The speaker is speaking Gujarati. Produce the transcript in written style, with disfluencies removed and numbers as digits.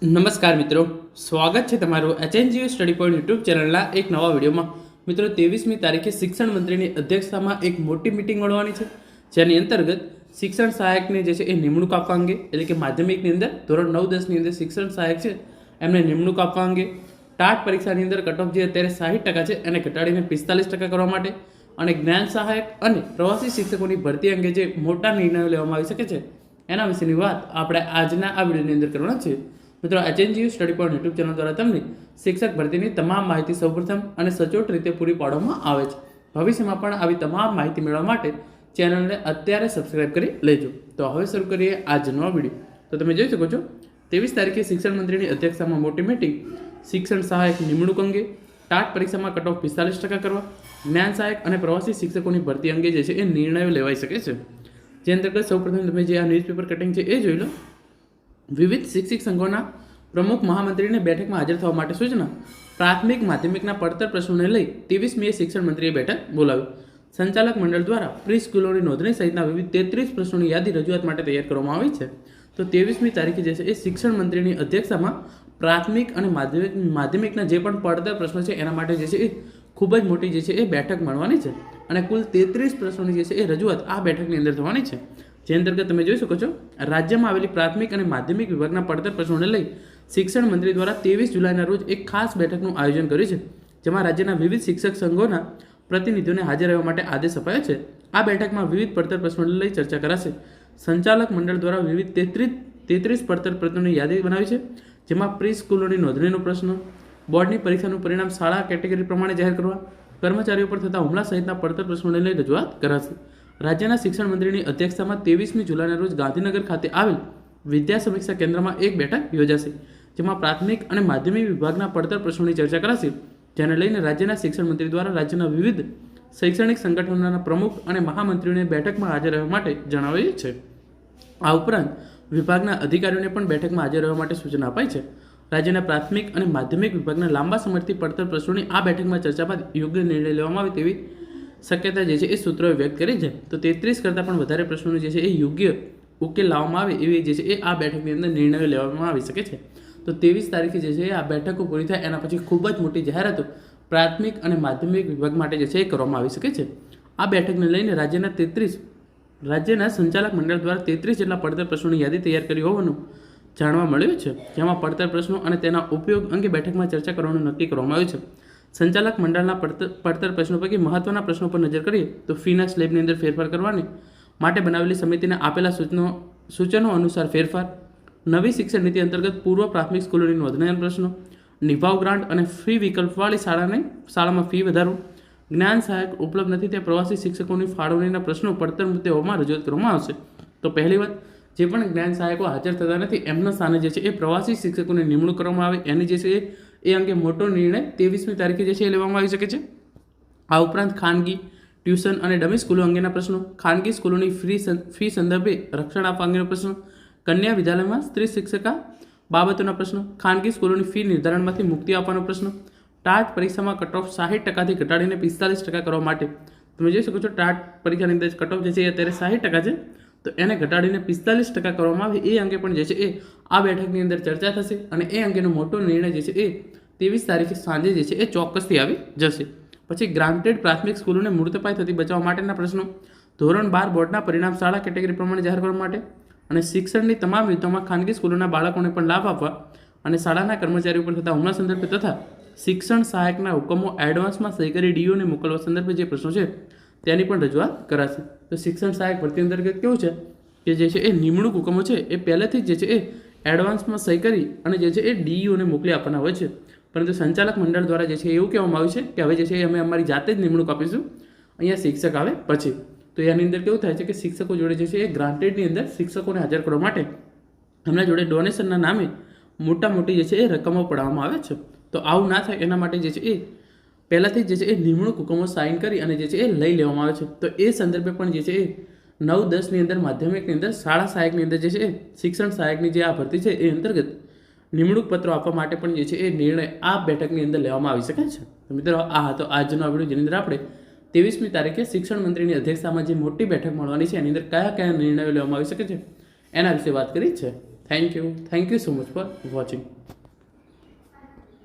નમસ્કાર મિત્રો, સ્વાગત છે તમારું એચએનજીયુ સ્ટડી પોઈન્ટ યુટ્યુબ ચેનલના એક નવા વિડીયોમાં. મિત્રો, 23મી તારીખે શિક્ષણ મંત્રીની અધ્યક્ષતામાં એક મોટી મિટિંગ મળવાની છે, જેની અંતર્ગત શિક્ષણ સહાયકને જે છે એ નિમણૂક આપવા અંગે, એટલે કે માધ્યમિકની અંદર ધોરણ 9-10ની અંદર શિક્ષણ સહાયક છે એમને નિમણૂક આપવા અંગે, ટાટ પરીક્ષાની અંદર કટઓફ જે અત્યારે 60% છે એને ઘટાડીને 45% કરવા માટે, અને જ્ઞાન સહાયક અને પ્રવાસી શિક્ષકોની ભરતી અંગે જે મોટા નિર્ણયો લેવામાં આવી શકે છે એના વિશેની વાત આપણે આજના આ વિડીયોની અંદર કરવાના છે. મિત્રો, HNGU study point YouTube channel દ્વારા તમને શિક્ષક ભરતીની તમામ માહિતી સૌપ્રથમ અને સચોટ રીતે પૂરી પાડવામાં આવે છે. ભવિષ્યમાં પણ આવી તમામ માહિતી મેળવવા માટે ચેનલને અત્યારે સબસ્ક્રાઇબ કરી લેજો. તો હવે શરૂ કરીએ આજનો વિડીયો. તો તમે જોઈ શકો છો, 23 તારીખે શિક્ષણ મંત્રીની અધ્યક્ષતામાં મોટી મીટિંગ શિક્ષણ સહાયક નિમણૂક અંગે, ટાટ પરીક્ષામાં કટઓફ 45% કરવા, જ્ઞાન સહાયક અને પ્રવાસી શિક્ષકોની ભરતી અંગે જે છે એ નિર્ણયો લેવાઈ શકે છે. જે અંતર્ગત સૌપ્રથમ તમે જે આ ન્યૂઝપેપર કટિંગ છે એ જોઈ લો. વિવિધ શિક્ષક સંઘોના પ્રમુખ મહામંત્રીને બેઠકમાં હાજર થવા માટે સૂચના. પ્રાથમિક માધ્યમિકના પડતર પ્રશ્નોને લઈ 23 મીએ શિક્ષણ મંત્રીએ બેઠક બોલાવી. સંચાલક મંડળ દ્વારા પ્રી સ્કૂલોની નોંધણી સહિતના વિવિધ 33 પ્રશ્નોની યાદી રજૂઆત માટે તૈયાર કરવામાં આવી છે. તો 23મી તારીખે જે છે એ શિક્ષણ મંત્રીની અધ્યક્ષતામાં પ્રાથમિક અને માધ્યમિકના જે પણ પડતર પ્રશ્નો છે એના માટે જે છે એ ખૂબ જ મોટી જે છે એ બેઠક મળવાની છે, અને કુલ 33 પ્રશ્નોની જે છે એ રજૂઆત આ બેઠકની અંદર થવાની છે. જે અંતર્ગત તમે જોઈ શકો છો, રાજ્યમાં આવેલી પ્રાથમિક અને માધ્યમિક વિભાગના પડતર પ્રશ્નોને લઈ શિક્ષણ મંત્રી દ્વારા 23 જુલાઈના રોજ એક ખાસ બેઠકનું આયોજન કર્યું છે, જેમાં રાજ્યના વિવિધ શિક્ષક સંઘોના પ્રતિનિધિઓને હાજર રહેવા માટે આદેશ અપાયો છે. આ બેઠકમાં વિવિધ પડતર પ્રશ્નોને લઈ ચર્ચા કરાશે. સંચાલક મંડળ દ્વારા વિવિધ 33 પડતર પ્રશ્નોની યાદી બનાવી છે, જેમાં પ્રી સ્કૂલોની નોંધણીનો પ્રશ્ન, બોર્ડની પરીક્ષાનું પરિણામ શાળા કેટેગરી પ્રમાણે જાહેર કરવા, કર્મચારીઓ પર થતા હુમલા સહિતના પડતર પ્રશ્નોને લઈ રજૂઆત કરાશે. રાજ્યના શિક્ષણ મંત્રીની અધ્યક્ષતામાં 23મી જુલાઈના રોજ ગાંધીનગર ખાતે આવેલ વિદ્યા સમીક્ષા કેન્દ્રમાં એક બેઠક યોજાશે, જેમાં પ્રાથમિક અને માધ્યમિક વિભાગના પડતર પ્રશ્નોની ચર્ચા કરાશે. જેને લઈને રાજ્યના શિક્ષણ મંત્રી દ્વારા રાજ્યના વિવિધ શૈક્ષણિક સંગઠનોના પ્રમુખ અને મહામંત્રીઓને બેઠકમાં હાજર રહેવા માટે જણાવાયું છે. આ ઉપરાંત વિભાગના અધિકારીઓને પણ બેઠકમાં હાજર રહેવા માટે સૂચના અપાઈ છે. રાજ્યના પ્રાથમિક અને માધ્યમિક વિભાગના લાંબા સમયથી પડતર પ્રશ્નોની આ બેઠકમાં ચર્ચા બાદ યોગ્ય નિર્ણય લેવામાં આવે તેવી શક્યતા જે છે એ સૂત્રોએ વ્યક્ત કરી છે. તો 33 કરતાં પણ વધારે પ્રશ્નોનું જે છે એ યોગ્ય ઉકેલ લાવવામાં આવે એવી જે છે એ આ બેઠકની અંદર નિર્ણયો લેવામાં આવી શકે છે. તો 23 તારીખે જે છે આ બેઠકો પૂરી થાય એના પછી ખૂબ જ મોટી જાહેરાતો પ્રાથમિક અને માધ્યમિક વિભાગ માટે જે છે એ કરવામાં આવી શકે છે. આ બેઠકને લઈને રાજ્યના સંચાલક મંડળ દ્વારા 33 જેટલા પડતર પ્રશ્નોની યાદી તૈયાર કરી હોવાનું જાણવા મળ્યું છે, જેમાં પડતર પ્રશ્નો અને તેના ઉપયોગ અંગે બેઠકમાં ચર્ચા કરવાનું નક્કી કરવામાં આવ્યું છે. સંચાલક મંડળના પડતર પ્રશ્નો પૈકી મહત્વના પ્રશ્નો પર નજર કરીએ તો ફીના સ્લેબની અંદર ફેરફાર કરવાની માટે બનાવેલી સમિતિને આપેલા સૂચનો અનુસાર ફેરફાર, નવી શિક્ષણ નીતિ અંતર્ગત પૂર્વ પ્રાથમિક સ્કૂલોની નોંધણીના પ્રશ્નો, નિભાવ ગ્રાન્ટ અને ફી વિકલ્પવાળી શાળામાં ફી વધારો, જ્ઞાન સહાયક ઉપલબ્ધ નથી તે પ્રવાસી શિક્ષકોની ફાળવણીના પ્રશ્નો પડતર મુદ્દેઓમાં રજૂઆત કરવામાં આવશે. તો પહેલી વાત, જે પણ જ્ઞાન સહાયકો હાજર થતા નથી એમના સ્થાને જે છે એ પ્રવાસી શિક્ષકોની નિમણૂક કરવામાં આવે એની જે છે એ અંગે મોટો નિર્ણય 23મી તારીખે જે છે એ લેવામાં આવી શકે છે. આ ઉપરાંત ખાનગી, ટ્યુશન અને ડમી સ્કૂલો અંગેના પ્રશ્નો, ખાનગી સ્કૂલોની ફી સંદર્ભે રક્ષણ આપવા અંગેનો પ્રશ્ન, કન્યા વિદ્યાલયમાં સ્ત્રી શિક્ષિકા બાબતોના પ્રશ્નો, ખાનગી સ્કૂલોની ફી નિર્ધારણમાંથી મુક્તિ આપવાનો પ્રશ્ન, ટાટ પરીક્ષામાં કટઓફ 60%થી ઘટાડીને 45% કરવા માટે. તમે જોઈ શકો છો, ટાટ પરીક્ષાની અંદર કટઓફ જે છે એ અત્યારે 60% છે, તો એને ઘટાડીને 45% કરવામાં આવે એ અંગે પણ જે છે એ આ બેઠકની અંદર ચર્ચા થશે, અને એ અંગેનો મોટો નિર્ણય જે છે એ 23 તારીખે સાંજે જે છે એ ચોક્કસથી આવી જશે. પછી ગ્રાન્ટેડ પ્રાથમિક સ્કૂલોને મૂર્તપાય થતી બચાવવા માટેના પ્રશ્નો, ધોરણ 12 બોર્ડના પરિણામ શાળા કેટેગરી પ્રમાણે જાહેર કરવા માટે, અને શિક્ષણની તમામ વિધોમાં ખાનગી સ્કૂલોના બાળકોને પણ લાભ આપવા અને શાળાના કર્મચારીઓ પર થતા હુમલા સંદર્ભે તથા શિક્ષણ સહાયકના હુકમો એડવાન્સમાં સહી કરી ડીઓને મોકલવા સંદર્ભે જે પ્રશ્નો છે તેની પણ રજૂઆત કરાશે. તો શિક્ષણ સહાયક ભરતી અંતર્ગત કેવું છે કે જે છે એ નિમણૂક હુકમો છે એ પહેલેથી જ જે છે એ એડવાન્સમાં સહી કરી અને જે છે એ ડીઈઓને મોકલી આપવાના હોય છે, પરંતુ સંચાલક મંડળ દ્વારા જે છે એવું કહેવામાં આવ્યું છે કે હવે જે છે અમે અમારી જાતે જ નિમણૂક આપીશું, અહીંયા શિક્ષક આવે પછી. તો એની અંદર કેવું થાય છે કે શિક્ષકો જોડે જે છે એ ગ્રાન્ટેડની અંદર શિક્ષકોને હાજર કરવા માટે એમના જોડે ડોનેશનના નામે મોટી જે છે એ રકમો પડાવવામાં આવે છે. તો આવું ના થાય એના માટે જે છે એ પહેલાંથી જે છે એ નિમણૂક હુકમો સાઇન કરી અને જે છે એ લઈ લેવામાં આવે છે. તો એ સંદર્ભે પણ જે છે એ 9-10ની અંદર માધ્યમિકની અંદર શાળા સહાયકની અંદર જે છે એ શિક્ષણ સહાયકની જે આ ભરતી છે એ અંતર્ગત નિમણૂક પત્રો આપવા માટે પણ જે છે એ નિર્ણય આ બેઠકની અંદર લેવામાં આવી શકે છે. તો મિત્રો, આ હતો આજનો વિડીયો, જેની અંદર આપણે 23મી તારીખે શિક્ષણ મંત્રીની અધ્યક્ષતામાં જે મોટી બેઠક મળવાની છે એની અંદર કયા નિર્ણયો લેવામાં આવી શકે છે એના વિશે વાત કરી છે. Thank you so much for watching.